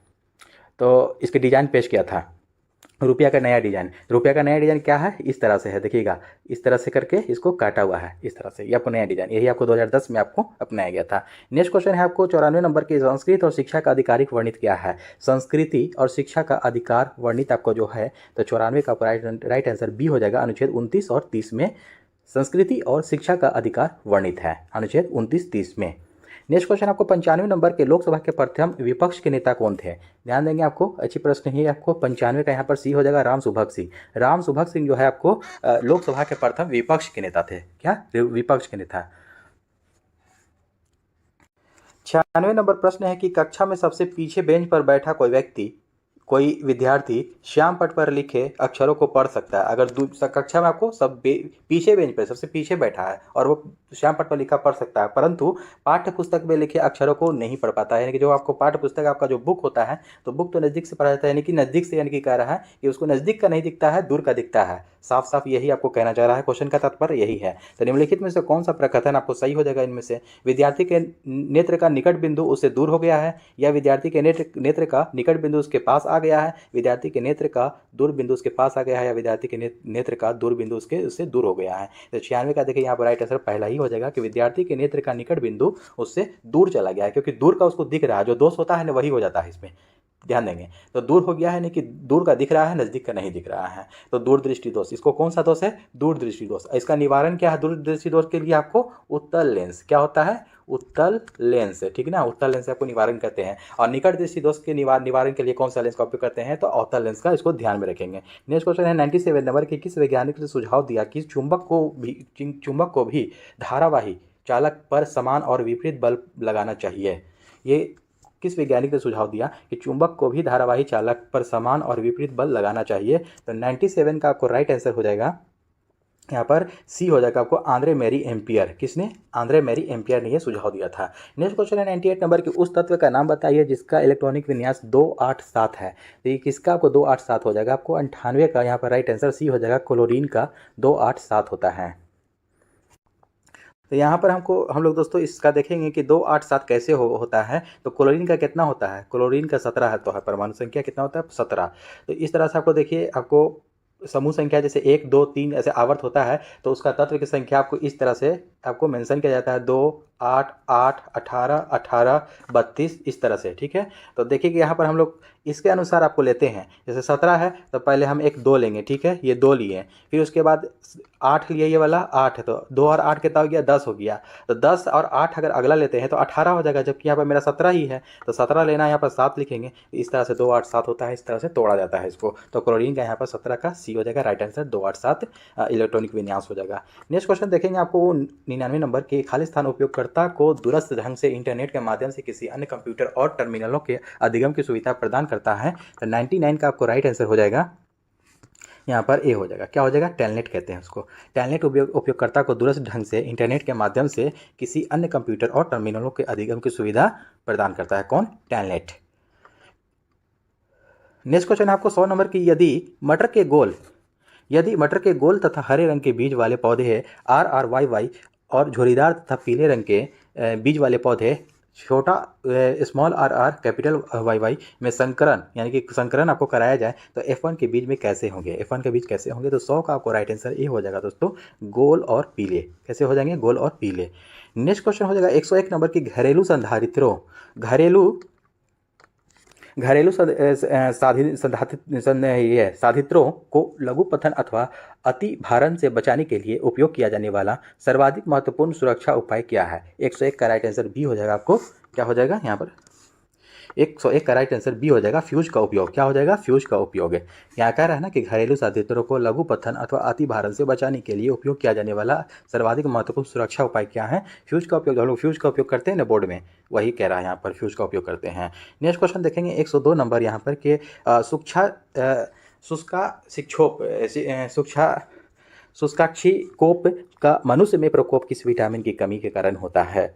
तो इसके डिजाइन पेश किया था, रुपया का नया डिजाइन। रुपया का नया डिजाइन क्या है? इस तरह से है, देखिएगा, इस तरह से करके इसको काटा हुआ है, इस तरह से, ये आपको नया डिजाइन, यही आपको 2010 में आपको अपनाया गया था। नेक्स्ट क्वेश्चन है आपको 94 नंबर की, संस्कृत और शिक्षा का आधिकारिक वर्णित क्या है? संस्कृति और शिक्षा का अधिकार वर्णित आपको जो है, तो 94 का राइट आंसर बी हो जाएगा, अनुच्छेद 29 और 30 में संस्कृति और शिक्षा का अधिकार वर्णित है, अनुच्छेद 29-30 में। नेक्स्ट क्वेश्चन आपको 95 नंबर के, लोकसभा के प्रथम विपक्ष के नेता कौन थे? ध्यान देंगे, आपको अच्छी प्रश्न ही आपको 95 का यहाँ पर सी हो जाएगा, राम सुभग सिंह। राम सुभग सिंह जो है आपको लोकसभा के प्रथम विपक्ष के नेता थे। क्या? विपक्ष के नेता। 96 नंबर प्रश्न है कि कक्षा में सबसे पीछे बेंच पर बैठा कोई विद्यार्थी श्याम पट पर लिखे अक्षरों को पढ़ सकता है। अगर कक्षा में आपको पीछे बेंच पर सबसे पीछे बैठा है और वो श्याम पट पर लिखा पढ़ सकता है, परंतु पाठ्य पुस्तक में लिखे अक्षरों को नहीं पढ़ पाता है। यानी कि जो आपको पाठ्य पुस्तक आपका जो बुक होता है, तो बुक तो नज़दीक से पढ़ा जाता है, यानी कि नज़दीक से, यानी कि कह रहा है कि उसको नज़दीक का नहीं दिखता है, दूर का दिखता है। साफ साफ यही आपको कहना चाह रहा है, क्वेश्चन का तात्पर्य यही है। तो निम्नलिखित में से कौन सा प्रकथन आपको सही हो जाएगा इनमें से? विद्यार्थी के नेत्र का निकट बिंदु उससे दूर हो गया है, या विद्यार्थी के नेत्र का निकट बिंदु उसके पास आ गया है, विद्यार्थी के नेत्र का दूर बिंदु उसके पास आ गया है, या विद्यार्थी के नेत्र का दूर बिंदु उससे दूर हो गया है? तो 96 का देखिए यहाँ पर राइट आंसर पहला ही हो जाएगा कि विद्यार्थी के नेत्र का निकट बिंदु उससे दूर चला गया है, क्योंकि दूर का उसको दिख रहा है, जो दोष होता है ना वही हो जाता है इसमें, ध्यान देंगे। तो दूर हो गया है, नहीं कि दूर का दिख रहा है, नज़दीक का नहीं दिख रहा है, तो दूरदृष्टि दोष। इसको कौन सा दोष है? दूरदृष्टि दोष। इसका निवारण क्या है? दूरदृष्टि दोष के लिए आपको उत्तल लेंस, क्या होता है? उत्तल लेंस, ठीक ना, उत्तल लेंस से आपको निवारण करते हैं। और निकट दृष्टि दोष के निवारण के लिए कौन सा लेंस का उपयोग करते हैं? तो अवतल लेंस का, इसको ध्यान में रखेंगे। नेक्स्ट क्वेश्चन है 97 नंबर की, किस वैज्ञानिक ने सुझाव दिया कि चुंबक को भी धारावाही चालक पर समान और विपरीत बल लगाना चाहिए? ये किस वैज्ञानिक ने सुझाव दिया कि चुंबक को भी धारावाही चालक पर समान और विपरीत बल लगाना चाहिए? तो 97 का आपको राइट आंसर हो जाएगा, यहाँ पर सी हो जाएगा आपको आंद्रे मैरी एम्पियर। किसने? आंद्रे मैरी एम्पियर ने यह सुझाव दिया था। नेक्स्ट क्वेश्चन है 98 नंबर की, उस तत्व का नाम बताइए जिसका इलेक्ट्रॉनिक विन्यास 287 है। तो ये किसका आपको 287 हो जाएगा? आपको 98 का यहाँ पर राइट आंसर सी हो जाएगा, क्लोरीन का 287 होता है। तो यहाँ पर हम लोग दोस्तों इसका देखेंगे कि 287 कैसे होता है। तो क्लोरीन का कितना होता है? क्लोरीन का 17 है, तो है परमाणु संख्या कितना होता है? 17। तो इस तरह से आपको देखिए, आपको समूह संख्या जैसे 1 2 3 ऐसे आवर्त होता है, तो उसका तत्व की संख्या आपको इस तरह से आपको मेंशन किया जाता है, 2 8 8 18 18 32 इस तरह से। ठीक है, तो देखिए कि यहाँ पर हम लोग इसके अनुसार आपको लेते हैं। जैसे 17 है तो पहले हम एक 2 लेंगे। ठीक है, ये 2 लिए, फिर उसके बाद 8 लिए, ये वाला 8 है, तो 2 और 8 कितना हो गया? 10 हो गया। तो 10 और 8 अगर अगला लेते हैं तो 18 हो जाएगा, जबकि यहाँ पर मेरा 17 ही है, तो 17 लेना है, यहाँ पर 7 लिखेंगे। इस तरह से 287 होता है, इस तरह से तोड़ा जाता है इसको। तो क्लोरीन का यहाँ पर 17 का सी हो जाएगा, राइट आंसर 287 इलेक्ट्रॉनिक विन्यास हो जाएगा। नेक्स्ट क्वेश्चन देखेंगे आपको 99 नंबर के, खाली स्थान उपयोगकर्ता को दूरस्थ ढंग से इंटरनेट के माध्यम से किसी अन्य कंप्यूटर और टर्मिनलों के अधिगम की सुविधा प्रदान करता है। तो 99 का आपको राइट आंसर हो जाएगा, यहाँ पर ए हो जाएगा। क्या हो जाएगा? टेलनेट कहते हैं उसको। टेलनेट उपयोगकर्ता को दूरस्थ ढंग से इंटरनेट के माध्यम से किसी अन्य कंप्यूटर और टर्मिनलों के अधिगम की सुविधा प्रदान करता है। कौन? टेलनेट। नेक्स्ट क्वेश्चन आपको 100 नंबर की, यदि मटर के गोल तथा हरे रंग के बीज वाले पौधे हैं RRYY और झुर्रीदार तथा पीले रंग के बीज वाले पौधे छोटा स्मॉल RR कैपिटल YY में संकरण यानी कि संकरण आपको कराया जाए तो F1 के बीज में कैसे होंगे? F1 के बीज कैसे होंगे? तो 100 का आपको राइट आंसर ए हो जाएगा दोस्तों, गोल और पीले। कैसे हो जाएंगे? गोल और पीले। नेक्स्ट क्वेश्चन हो जाएगा 101 नंबर की, घरेलू साधित्रों को लघु पतन अथवा अति भारण से बचाने के लिए उपयोग किया जाने वाला सर्वाधिक महत्वपूर्ण सुरक्षा उपाय क्या है? 101 का राइट आंसर बी हो जाएगा। आपको क्या हो जाएगा? यहाँ पर 101 का राइट आंसर बी हो जाएगा, फ्यूज का उपयोग। क्या हो जाएगा? फ्यूज का उपयोग है। यहाँ कह रहा है ना कि घरेलू साधित्रों को लघु पतन अथवा अति भारण से बचाने के लिए उपयोग किया जाने वाला सर्वाधिक महत्वपूर्ण सुरक्षा उपाय क्या है? फ्यूज का उपयोग। हम लोग फ्यूज का उपयोग करते हैं ना बोर्ड में, वही कह रहा है यहाँ पर, फ्यूज का उपयोग करते हैं। नेक्स्ट क्वेश्चन देखेंगे 102 नंबर यहाँ पर के, शुष्काक्षिकोप का मनुष्य में प्रकोप किस विटामिन की कमी के कारण होता है?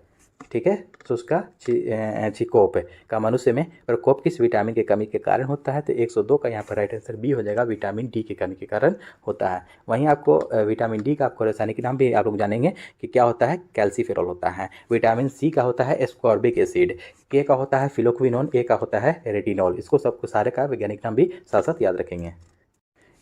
ठीक है, शुष्काक्षिकोप का मनुष्य में प्रकोप किस विटामिन की कमी के कारण होता है? तो 102 का यहाँ पर राइट आंसर बी हो जाएगा, विटामिन डी की कमी के कारण होता है। वहीं आपको विटामिन डी का आपको रासायनिक नाम भी आप लोग जानेंगे कि क्या होता है? कैल्सीफेरॉल होता है। विटामिन सी का होता है एस्कॉर्बिक एसिड, के का होता है फिलोक्विनोन, ए का होता है रेटिनॉल। इसको सबको सारे का वैज्ञानिक नाम भी साथ साथ याद रखेंगे।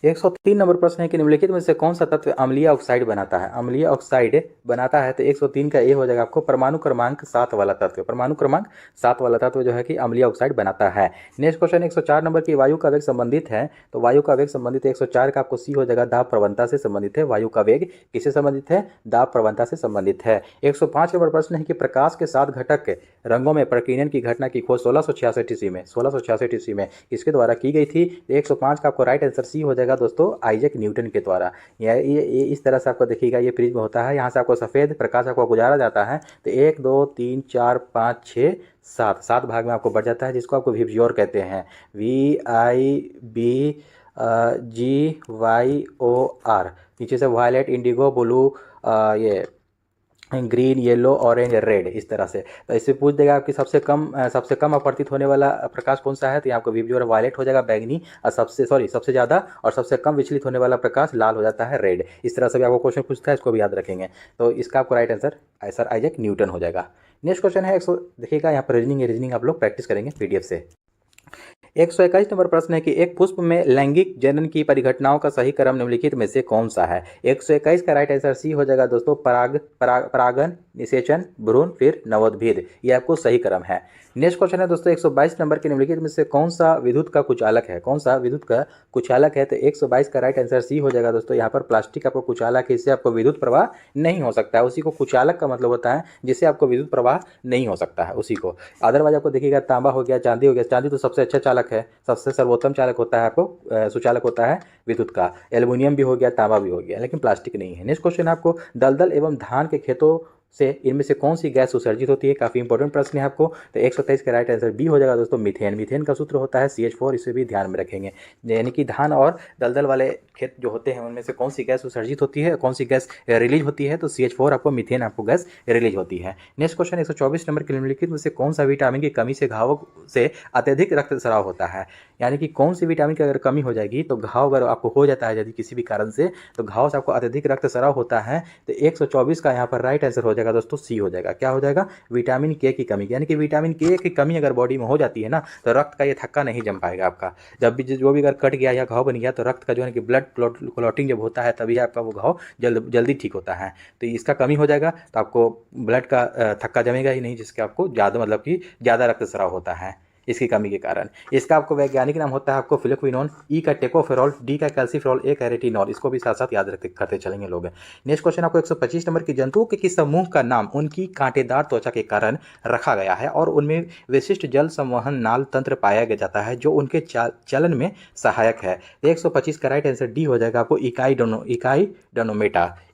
103 नंबर प्रश्न है कि निम्नलिखित में से कौन सा तत्व अम्लीय ऑक्साइड बनाता है? अम्लीय ऑक्साइड बनाता है, तो 103 का ए हो जाएगा आपको, परमाणु क्रमांक 7 वाला तत्व। परमाणु क्रमांक 7 वाला तत्व जो है कि अम्लीय ऑक्साइड बनाता है। नेक्स्ट क्वेश्चन 104 नंबर की, वायु का वेग संबंधित है, तो वायु का वेग संबंधित 104 का आपको सी हो जाएगा, दाब प्रवणता से संबंधित है। वायु का वेग किससे संबंधित है? दाब प्रवणता से संबंधित है। 105 नंबर प्रश्न है कि प्रकाश के 7 घटक रंगों में प्रकीर्णन की घटना की खोज 1666 ईस्वी में किसके द्वारा की गई थी? 105 का आपको राइट आंसर सी हो जाएगा दोस्तों, आइजैक न्यूटन के द्वारा। ये इस तरह से आपको देखिएगा, ये प्रिज्म होता है, यहाँ से आपको सफ़ेद प्रकाश आपको गुजारा जाता है, तो 1 2 3 4 5 6 7 भाग में आपको बढ़ जाता है, जिसको आपको विबज्योर कहते हैं, VIBGYOR। नीचे से वायलेट, इंडिगो, ब्लू, ये ग्रीन, येलो, ऑरेंज, रेड, इस तरह से। तो इससे पूछ देगा आपकी सबसे कम अपवर्तित होने वाला प्रकाश कौन सा है? तो यहाँ आपको विबज्योर वायलेट हो जाएगा, बैंगनी, और सबसे ज़्यादा और सबसे कम विचलित होने वाला प्रकाश लाल हो जाता है, रेड। इस तरह से भी आपको क्वेश्चन पूछता है, इसको भी याद रखेंगे। तो इसका आपको राइट आंसर आइजैक न्यूटन हो जाएगा। नेक्स्ट क्वेश्चन है 100, देखिएगा यहाँ पर रीजनिंग आप लोग प्रैक्टिस करेंगे PDF से। 121 नंबर प्रश्न है कि एक पुष्प में लैंगिक जनन की परिघटनाओं का सही क्रम निम्नलिखित में से कौन सा है? 121 का राइट आंसर सी हो जाएगा दोस्तों, परागन, निषेचन, भ्रूण, फिर नवोत्भेद। ये आपको सही क्रम है। नेक्स्ट क्वेश्चन है दोस्तों 122 नंबर के निम्नलिखित में से कौन सा विद्युत का कुचालक है? कौन सा विद्युत का कुचालक है? तो 122 का राइट आंसर सी हो जाएगा दोस्तों, यहाँ पर प्लास्टिक आपको कुचालक है, इससे आपको विद्युत प्रवाह नहीं हो सकता है। उसी को कुचालक का मतलब होता है जिससे आपको विद्युत प्रवाह नहीं हो सकता है उसी को। अदरवाइज आपको देखिएगा तांबा हो गया, चांदी हो गया, चांदी तो सबसे अच्छा चालक है, सबसे सर्वोत्तम चालक होता है, आपको सुचालक होता है विद्युत का। एल्युमिनियम भी हो गया, तांबा भी हो गया, लेकिन प्लास्टिक नहीं है। नेक्स्ट क्वेश्चन आपको दलदल एवं धान के खेतों से इनमें से कौन सी गैस उत्सर्जित होती है? काफ़ी इंपॉर्टेंट प्रश्न है आपको। तो 123 का राइट आंसर बी हो जाएगा दोस्तों, मीथेन। मीथेन का सूत्र होता है CH4, इसे भी ध्यान में रखेंगे। यानी कि धान और दलदल वाले खेत जो होते हैं उनमें से कौन सी गैस उत्सर्जित होती है, कौन सी गैस रिलीज होती है? तो CH4 आपको, मीथेन आपको गैस रिलीज होती है। नेक्स्ट क्वेश्चन 124 नंबर के निम्नलिखित में से कौन सा विटामिन की कमी से घावों से अत्यधिक रक्तस्राव होता है? यानी कि कौन सी विटामिन की अगर कमी हो जाएगी तो घाव अगर आपको हो जाता है यदि किसी भी कारण से, तो घाव से आपको अत्यधिक रक्तस्राव होता है। तो 124 का यहाँ पर राइट आंसर हो जाएगा दोस्तों, सी हो जाएगा। क्या हो जाएगा? विटामिन के की कमी। यानी कि विटामिन के की कमी अगर बॉडी में हो जाती है ना, तो रक्त का ये थक्का नहीं जम पाएगा आपका। जब भी जो भी अगर कट गया या घाव बन गया तो रक्त का जो है कि ब्लड क्लॉटिंग जब होता है तभी आपका वो घाव जल्दी ठीक होता है। तो इसका कमी हो जाएगा तो आपको ब्लड का थक्का जमेगा ही नहीं, जिसके आपको ज़्यादा मतलब कि ज़्यादा रक्तस्राव होता है इसकी कमी के कारण। इसका आपको वैज्ञानिक नाम होता है आपको फ्लेक्विनोन, ई का टेकोफेरॉल, डी का कैल्सीफेरॉल, ए का रेटिनॉल। इसको भी साथ साथ याद रखते करते चलेंगे लोग। नेक्स्ट क्वेश्चन आपको 125 नंबर की, जंतुओं के किस समूह का नाम उनकी कांटेदार त्वचा के कारण रखा गया है और उनमें विशिष्ट जल संवहन नाल तंत्र पाया जाता है जो उनके चलन में सहायक है? 125 का राइट आंसर डी हो जाएगा आपको,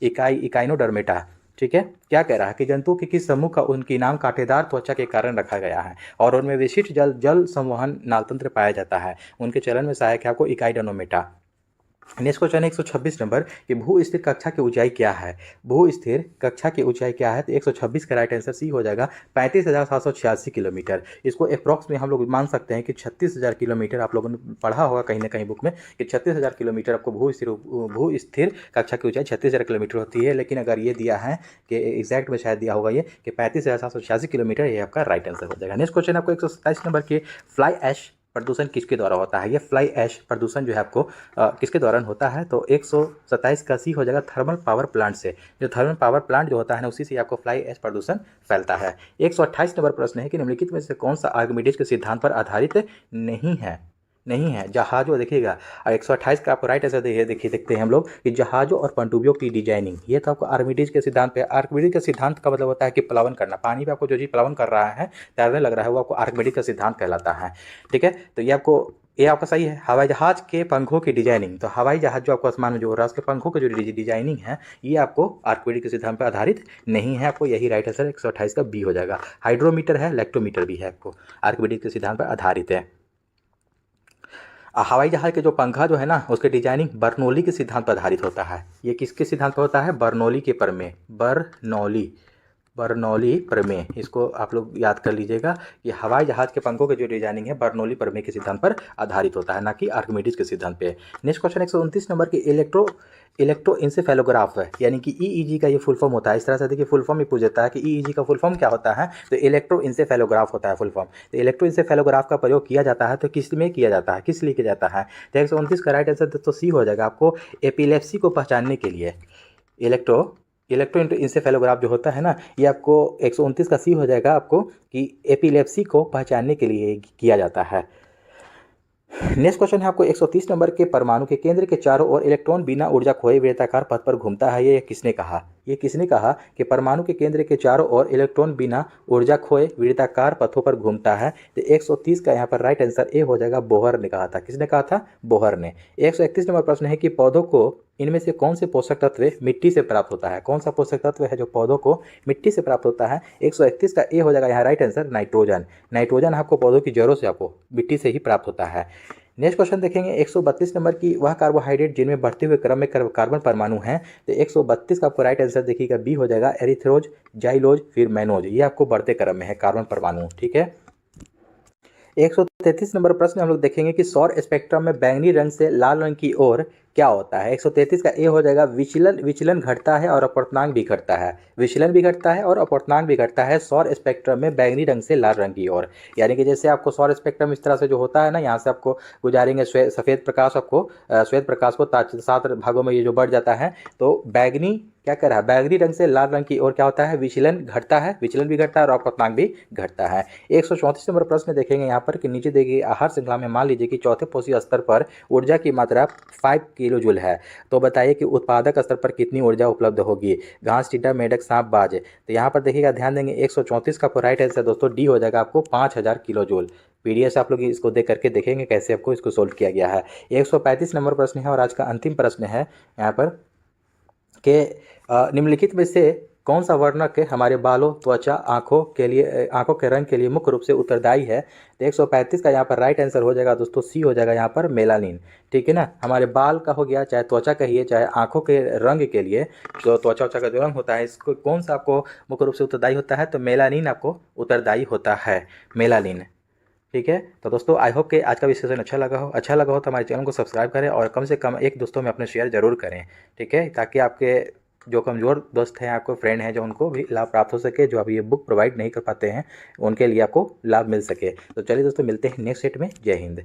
इकाइनोडर्मेटा। ठीक है, क्या कह रहा है कि जंतुओं के किस समूह का उनकी नाम कांटेदार त्वचा के कारण रखा गया है और उनमें विशिष्ट जल संवहन नालतंत्र पाया जाता है, उनके चलन में सहायक है आपको इकाइडोनोमेटा। नेक्स्ट क्वेश्चन 126 नंबर कि भू स्थिर कक्षा की ऊंचाई क्या है? भू स्थिर कक्षा की ऊंचाई क्या है? तो 126 का राइट आंसर सी हो जाएगा, 35,786 किलोमीटर। इसको अप्रॉक्स में हम लोग मान सकते हैं कि 36,000 किलोमीटर। आप लोगों ने पढ़ा होगा कहीं ना कहीं बुक में कि 36,000 किलोमीटर आपको भू स्थिर कक्षा की ऊंचाई 36,000 किलोमीटर होती है। लेकिन अगर ये दिया है कि एग्जैक्ट में शायद दिया होगा ये कि 35,786 किलोमीटर, ये आपका राइट आंसर हो जाएगा। नेक्स्ट क्वेश्चन आपको 127 नंबर के, फ्लाई ऐश प्रदूषण किसके द्वारा होता है? ये फ्लाई ऐश प्रदूषण जो है आपको किसके दौरान होता है? तो 127 का सी हो जाएगा, थर्मल पावर प्लांट से। जो थर्मल पावर प्लांट जो होता है ना, उसी से आपको फ्लाई ऐश प्रदूषण फैलता है। 128 नंबर प्रश्न है कि निम्नलिखित में से कौन सा आर्किमिडीज के सिद्धांत पर आधारित नहीं है? जहाजों, देखिएगा 128 का आपको राइट आंसर देखिए देखते हैं हम लोग कि जहाजों और पनडुब्बियों की डिजाइनिंग, ये तो आपको आर्किमिडीज के सिद्धांत पे। आर्किमिडीज का सिद्धांत का मतलब होता है कि प्लावन करना, पानी पे आपको जो चीज़ प्लावन कर रहा है, तैरने लग रहा है, वो आपको आर्किमिडीज का सिद्धांत कहलाता है। ठीक है, तो ये आपका सही है। हवाई जहाज के पंखों की डिजाइनिंग, तो हवाई जहाज जो आपको आसमान में जो हो रहा है उसके पंखों की जो डिजाइनिंग है, ये आपको आर्किमिडीज के सिद्धांत पर आधारित नहीं है। आपको यही राइट आंसर 128 का बी हो जाएगा। हाइड्रोमीटर है, इलेक्ट्रोमीटर भी है, आपको आर्किमिडीज के सिद्धांत पर आधारित है। हवाई जहाज के जो पंखा जो है ना, उसके डिजाइनिंग बर्नौली के सिद्धांत पर आधारित होता है। ये किसके सिद्धांत पर होता है? बर्नौली के प्रमेय, बर्नौली प्रमेय। इसको आप लोग याद कर लीजिएगा कि हवाई जहाज के पंखों के जो डिजाइनिंग है बर्नौली प्रमेय के सिद्धांत पर आधारित होता है, ना कि आर्किमिडीज के सिद्धांत पे। नेक्स्ट क्वेश्चन 129 नंबर की, इलेक्ट्रोइंसेफेलोग्राफ, यानी कि EEG का ये फुल फॉर्म होता है। इस तरह से देखिए फुल फॉर्म ही पूछ देता है कि EEG का फुल फॉर्म क्या होता है, तो इलेक्ट्रोइंसेफेलोग्राफ होता है फुल फॉर्म। तो इलेक्ट्रोइंसेफेलोग्राफ का प्रयोग किया जाता है, तो किस में किया जाता है, किस लिए किया जाता है? तो 129 का राइट आंसर तो सी हो जाएगा आपको, एपिलेप्सी को पहचानने के लिए। इलेक्ट्रोइंसेफेलोग्राफ जो होता है ना, ये आपको 129 का सी हो जाएगा आपको कि एपिलेप्सी को पहचानने के लिए किया जाता है। नेक्स्ट क्वेश्चन है आपको 130 नंबर के, परमाणु के केंद्र के चारों ओर इलेक्ट्रॉन बिना ऊर्जा खोए वृत्ताकार पथ पर घूमता है। ये किसने कहा? ये किसने कहा कि परमाणु के केंद्र के चारों ओर इलेक्ट्रॉन बिना ऊर्जा खोए वृत्ताकार पथों पर घूमता है? तो 130 का यहाँ पर राइट आंसर ए हो जाएगा, बोहर ने कहा था। किसने कहा था? बोहर ने। 131 नंबर प्रश्न है कि पौधों को इनमें से कौन से पोषक तत्व मिट्टी से प्राप्त होता है? कौन सा पोषक तत्व है जो पौधों को मिट्टी से प्राप्त होता है? 131 का ए हो जाएगा यहाँ राइट आंसर, नाइट्रोजन। नाइट्रोजन आपको पौधों की जड़ों से आपको मिट्टी से ही प्राप्त होता है। नेक्स्ट क्वेश्चन देखेंगे 132 नंबर की, वह कार्बोहाइड्रेट जिनमें बढ़ते हुए क्रम में कार्बन परमाणु हैं। तो 132 का आपको राइट आंसर देखिएगा बी हो जाएगा, एरिथ्रोज, जाइलोज, फिर मैनोज। ये आपको बढ़ते क्रम में है कार्बन परमाणु। ठीक है, 133 नंबर प्रश्न हम लोग देखेंगे कि सौर स्पेक्ट्रम में बैंगनी रंग से लाल रंग की ओर क्या होता है? 133 का ए हो जाएगा, विचलन घटता है और अपर्तनांक भी घटता है। विचलन भी घटता है और अपर्तनांक भी घटता है सौर स्पेक्ट्रम में बैंगनी रंग से लाल रंग की ओर। यानी कि जैसे आपको सौर स्पेक्ट्रम इस तरह से जो होता है ना, यहाँ से आपको गुजारेंगे सफ़ेद प्रकाश, आपको श्वेत प्रकाश को 7 भागों में ये जो बढ़ जाता है, तो बैंगनी क्या कह रहा है, बैंगनी रंग से लाल रंग की ओर क्या होता है? विचलन घटता है, विचलन भी घटता है और अपर्तनांक भी घटता है। 134 नंबर प्रश्न देखेंगे यहाँ पर कि नीचे देखिए आहार श्रृंखला में मान लीजिए कि चौथे पोषी स्तर पर ऊर्जा की मात्रा 5 किलो जूल है, तो बताइए कि उत्पादक स्तर पर कितनी ऊर्जा उपलब्ध होगी? घास, टिड्डा, मेढक, सांप, बाज। तो यहाँ पर देखिएगा, ध्यान देंगे 134 का राइट आंसर दोस्तों डी हो जाएगा आपको 5000 किलो जूल। पीडीएफ आप लोग इसको देख करके देखेंगे कैसे आपको इसको सोल्व किया गया है। 135 नंबर प्रश्न है और आज का अंतिम प्रश्न है यहाँ पर कि निम्नलिखित में से कौन सा वर्णक हमारे बालों, त्वचा, आंखों के रंग के लिए मुख्य रूप से उत्तरदायी है? तो 135 का यहाँ पर राइट आंसर हो जाएगा दोस्तों, सी हो जाएगा यहाँ पर मेलानिन। ठीक है ना, हमारे बाल का हो गया, चाहे त्वचा कहिए, चाहे आंखों के रंग के लिए जो त्वचा का जो रंग होता है, इसको कौन सा आपको मुख्य रूप से उत्तरदायी होता है? तो मेलानिन आपको उत्तरदायी होता है, मेलानिन। ठीक है, तो दोस्तों आई होप कि आज का सेशन अच्छा लगा हो तो हमारे चैनल को सब्सक्राइब करें और कम से कम एक दोस्तों में अपने शेयर जरूर करें। ठीक है, ताकि आपके जो कमज़ोर दोस्त हैं, आपको फ्रेंड हैं, जो उनको भी लाभ प्राप्त हो सके, जो अभी ये बुक प्रोवाइड नहीं कर पाते हैं, उनके लिए आपको लाभ मिल सके। तो चलिए दोस्तों, मिलते हैं नेक्स्ट सेट में। जय हिंद।